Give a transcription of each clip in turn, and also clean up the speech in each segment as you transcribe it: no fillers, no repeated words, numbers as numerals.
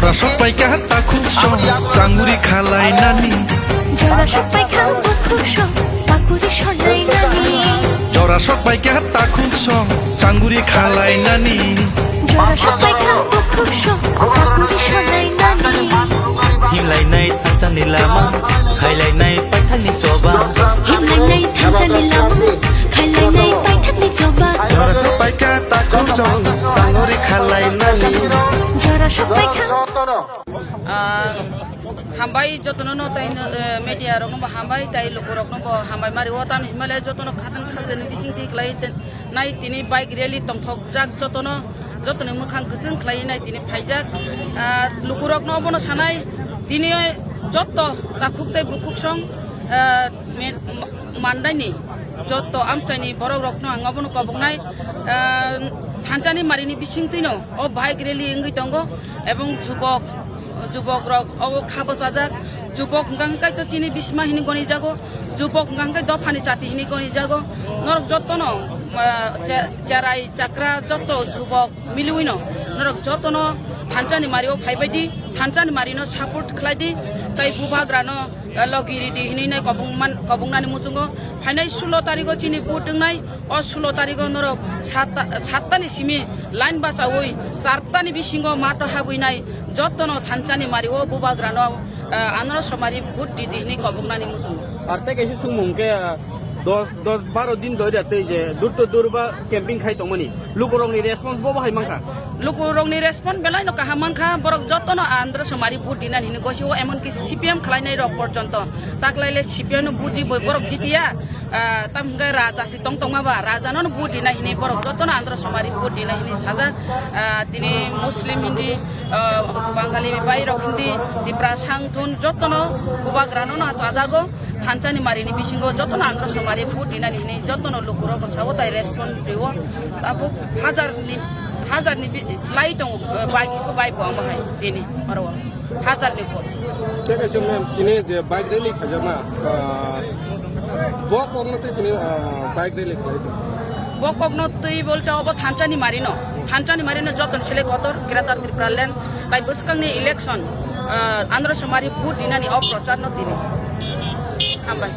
Jora sopai ka takut song Sanguri khalai nani Jora sopai ka takut song Pakuri sholai nani Jora sopai ka takut song Sanguri khalai nani Jora sopai ka takut song Pakuri sholai nani Himlai nai tanjani lama Khailai nai paithani choba Himlai nai tanjani lama Khailai nai paithani choba Jora sopai ka takut song Sanguri khalai nani Jora sopai ka হামবাই যতন তাই media রকম হামবাই তাই লোক রকম হামবাই মারি ও তান হিমালয় যতন খাতেন খাজেন বিসিং ঠিক লাই নাই তিনি বাইক রেলি তমথক জাক যতন যতন মোখাং গোজों ख्लाय নাই তিনি ফাইজাক লোক রকম বন সানাই তিনি যত দাখুকতাই বুকুকসং মানদাইনি যত আমচাইনি বরক রকম আঙ্গাবন কবংনাই থানচানি মারিনি বিসিং তিনো ও বাইক রেলি ইঙ্গি দंगो এবং যুবক যুবক রক ও খাবো চাজাক যুবক গাঙ্কাই তো চিনি বিসমা হিনি গনি যাগো যুবক গাঙ্কাই দফানি চাতি হিনি গনি যাগো নরক যতন চেরাই চাকরা যত যুবক মিলুইনো নরক যতন থানচানি মারিও ফাইবাইদি থানচানি মারিনো সাপোর্ট খালাইদি তাই বুভাগ্রানো লগিরি দি হিনি নাই কবংনানি মুসুঙ্গো ফাইনাই 16 তারিখও চিনি বুটংনাই ও 16 তারিখও নরক 7টানি সিমি লাইন বাসাওই 4টানি বিসিঙ্গো মাটো হাবুইনাই যতন থানচানি মারিও বুভাগ্রানো আনর সমারি ভোট দি হিনি কবংনানি মুসুঙ্গো আর তে কেসি সুমুংকে 10-12 দিন ধরে যাতে যে দূর তো দূর বা ক্যাম্পিং খাই তমনি লুকরংনি রেসপন্স ববা হাই মাংখা লুকরংনি রেসপন্স বেলাই ন কাহা মাংখা বরক যতন আন্ধ্র সমারি ভোট দিনানি হিনি গসি ও এমন কি সিপিএম খালাইনাই রক পর্যন্ত তাকলাইলে সিপিএম ভোট দি বরক জিতিয়া তামগে রাজা সি টংটংমাবা রাজানো ভোট দিনা হিনি বরক যতন আন্ধ্র সমারি ভোট দিনা হিনি সাজা তিনি মুসলিম হিন্দি বাঙালি বাই রক হিন্দি তিপ্রা সাংথুন যতন বুবাগ্রানো না চাজাগো থানচানি মারিনি বিসিঙ্গো যতন আন্ধ্র সমারি ভোট দিনানি হিনি যতন লুকুর বসাও তাই রেসপন্স দিও তাবো হাজারনি লাই দं বাইক বাহাই দিনি মারো হাজারনি ভোট ঠিক আছে ম্যাম তিনি যে বাইক র্যালি খাজামা বক অন্যতে তিনি বাইক র্যালি খাইতো বকগ্ন তুই বলতে অব থানচানি মারিনো যতন ছেলে কতর গ্রেটার ত্রিপুরাল্যান্ড বাই বসকাংনি ইলেকশন আন্ধ্র সমারি ভোট দিনানি অপ্রচার ন দিনি হামবাই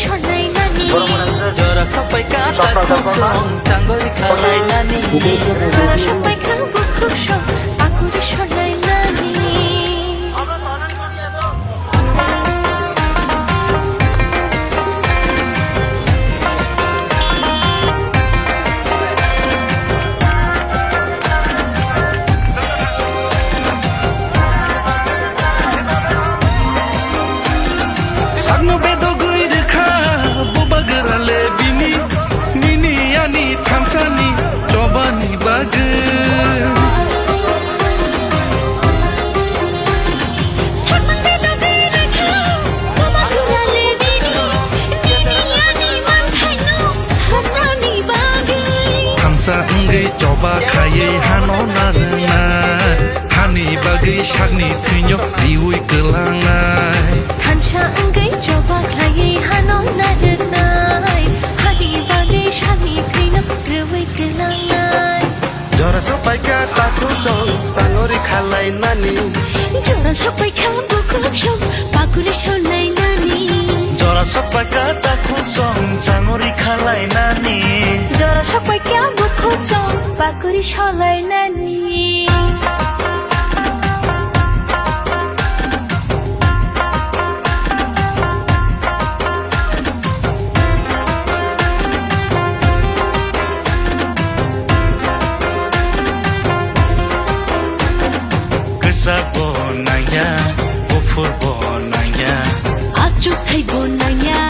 sholai nani Jora sopai ka takut song Sanguri khalai nani Jora sopai ka takut song Pakuri sholai nani Sagno bedo gui rekha Bubagrale bini Nini yani thamchani Chobani bag Thamsa ngai choba khaye hano narna Hani bagi shagni thunyo Diwi kelangai Thansha angai choba khlai hanong narnai Hani bagi shani thino rwai kelangai Jora sopai ka takut song Sanguri khalai nani Jora sopai ka bukuk song Pakuri sholai nani Jora sopai ka takut song Sanguri khalai nani Jora sopai ka bukuk song Pakuri sholai nani Kesak bonaya Bufur bonaya Achuk thai bonaya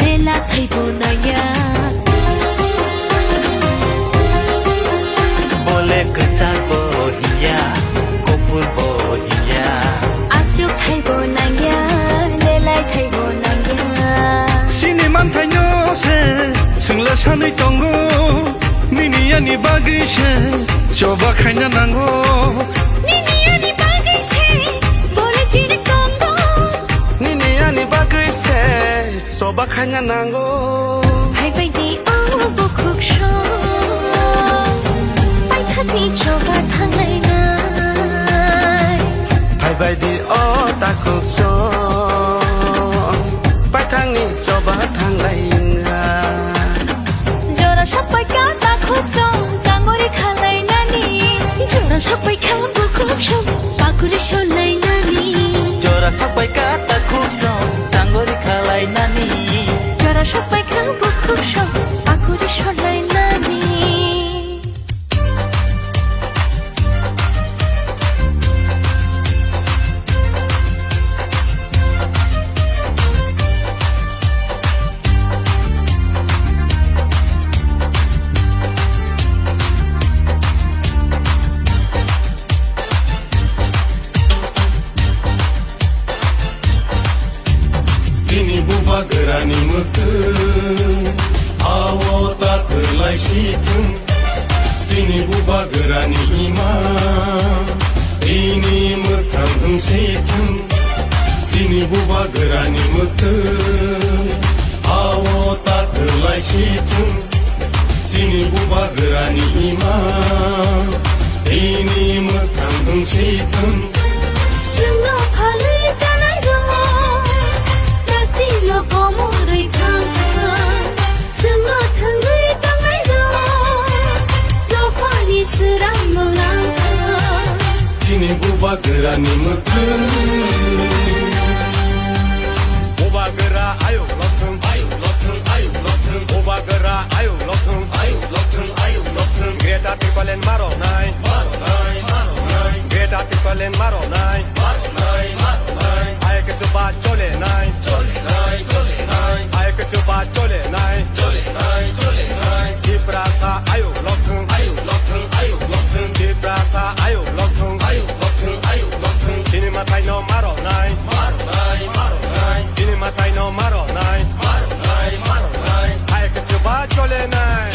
Lela thai bonaya Boleh kesak bohiya Kopur bohiya Achuk thai bonaya Lela thai bonaya Sini man thaino se Singla sanai tongo Nini yani bagi se Choba khaina nango Nini ani bagai se Bole chiri tongo Nini yani bagui se Soba khanya nango Hai bai di o bukuk shong Bai thani choba thanglai na जरा सबायखा बुखुब सम पाकुरि सोलायनानै जरा सबायखा ताखुब सम सांगरि खालायनानै जरा सबायखा बुखुब सम पाकुरि सोलायनानै Dini buba gerani meke Awo tak terlai situng Sini buba gerani ima Ini mekang heng situng Sini buba gerani meke Awo tak terlai situng Sini buba gerani ima Ini mekang heng situng जोंनो follow जानाय दङ दाख्लैल' गमरै थांखा जोंनो थोंगै दांनाय दङ दफानि सोरां मोलांखा Dini buba gerani meke Buba gera ayo lotung Buba gera ayo lotung Greta tipalen maro nai Greta tipalen maro nai Ay ke coba chole nai Ay ke coba chole nai Di prasa ayo lotung Di prasa ayo lotung Dini matai no maro nai Dini matai no maro nai Ay ke coba chole nai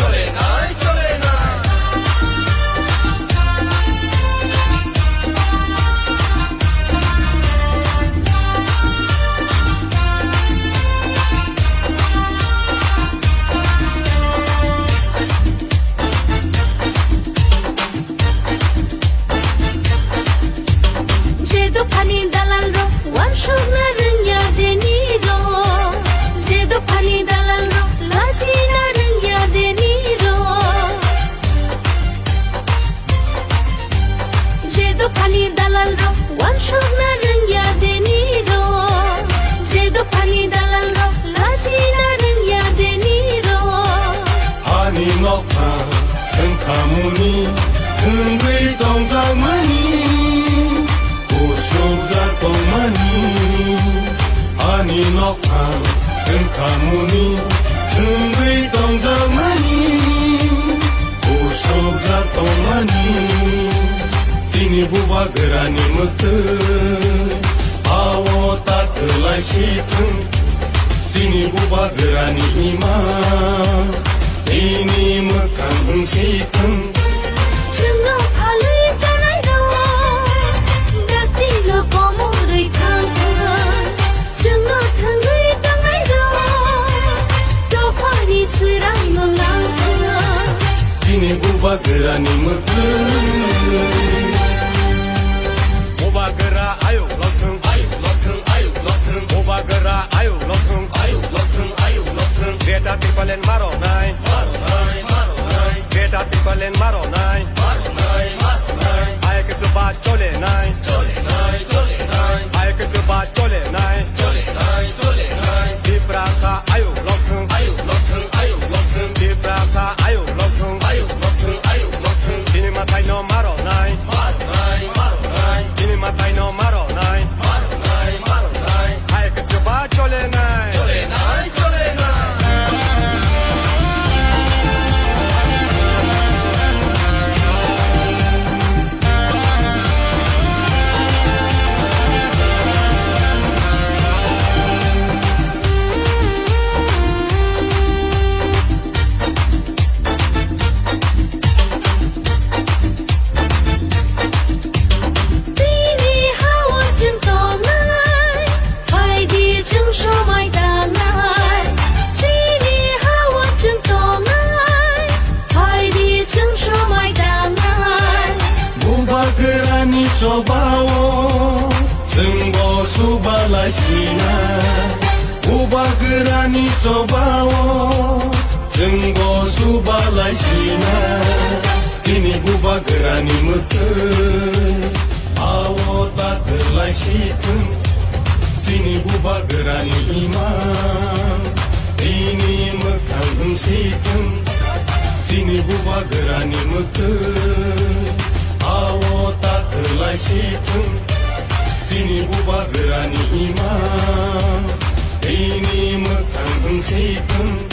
जेदो फानि दालाल रो वानसुना रोंया देनि रो जेदो फानि दालाल रो लाजिना रोंया देनि रो जेदो फानि दालाल रो वानसुना रोंया देनि रो जेदो फानि दालाल रो लाजिना रोंया देनि रो Hani nokta Heng kamuni Heng gui tong zang mani Usuk jatong mani Hani nokta Heng kamuni Heng gui tong zang mani Usuk jatong mani Dini buba gerani meke Awo tak terlai situng Sini buba gerani ima Ini mekang heng situng जोंनो follow जानाय दङ दाख्लैल' गमरै थांखा जोंनो थोंगै दांनाय दङ दफानि सोरां मोलांखा Dini buba gerani meke Buba gera ayo lotung Buba gera ayo lotung Greta tipalen maro nai Greta tipalen maro nai Ay ke coba chole nai Ay ke coba chole nai Di prasa ayo lotung Di prasa ayo lotung Dini matai no maro nai Dini matai no maro nai Ay ke coba chole nai दिनै हावा जों दंनाय बायदि जों समायदानाय दिनै हावा जों दंनाय बायदि जों समायदानाय Buba gerani sobawo Senggo subalai sina Buba gerani sobawo Senggo subalai sina Dini buba gerani मोखो आव ताखोलाय सिथों सिनि बुबा गोरानि इमान दैनि मोखां होंसिथों सिनि बुबा गोरानि मोखो आव ताखोलाय सिथों सिनि बुबा गोरानि इमान दैनि मोखां होंसिथों